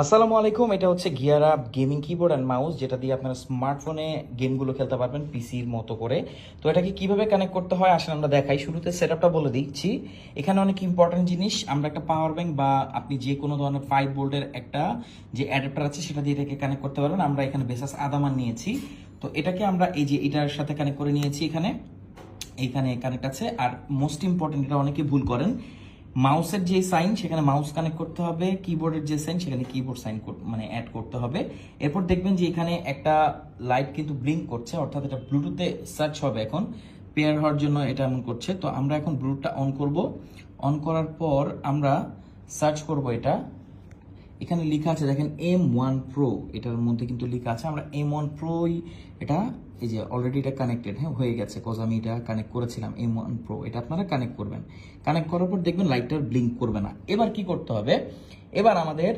আসসালামু আলাইকুম। এটা হচ্ছে গিয়ারা গেমিং কিবোর্ড অ্যান্ড মাউস, যেটা দিয়ে আপনারা স্মার্টফোনে গেমগুলো খেলতে পারবেন পিসির মতো করে। তো এটাকে কিভাবে কানেক্ট করতে হয় আসলে আমরা দেখাই। শুরুতে সেটআপটা বলে দিচ্ছি। এখানে অনেক ইম্পর্টেন্ট জিনিস, আমরা একটা পাওয়ার ব্যাংক বা আপনি যে কোনো ধরনের 5 ভোল্টের একটা যে অ্যাডাপ্টার আছে সেটা দিয়ে এটাকে কানেক্ট করতে পারবেন। আমরা এখানে বেসাস আদামান নিয়েছি। তো এটাকে আমরা এই যে এটার সাথে কানেক্ট করে নিয়েছি। এইখানে কানেক্ট আছে। আর মোস্ট ইম্পর্টেন্ট, এটা অনেকে ভুল করেন, মাউসের যে সাইন সেখানে মাউস কানেক্ট করতে হবে, কিবোর্ডের যে সাইন সেখানে কিবোর্ড সাইন মানে অ্যাড করতে হবে। এরপর দেখবেন যে এখানে একটা লাইট কিন্তু ব্লিঙ্ক করছে, অর্থাৎ এটা ব্লুটুথে সার্চ হবে এখন পেয়ার হওয়ার জন্য, এটা এমন করছে। তো আমরা এখন ব্লুটুথটা অন করব। অন করার পর আমরা সার্চ করব এটা। এখানে লেখা আছে দেখেন M1 Pro, এটার মধ্যে কিন্তু লেখা আছে আমরা M1 Pro এটা এই যে অলরেডি এটা কানেক্টেড হয়ে গেছে, কজ আমি এটা কানেক্ট করেছিলাম M1 Pro। এটা আপনারা কানেক্ট করবেন। কানেক্ট করার পর দেখবেন লাইটটার ব্লিঙ্ক করবে না। এবার কি করতে হবে, এবার আমাদের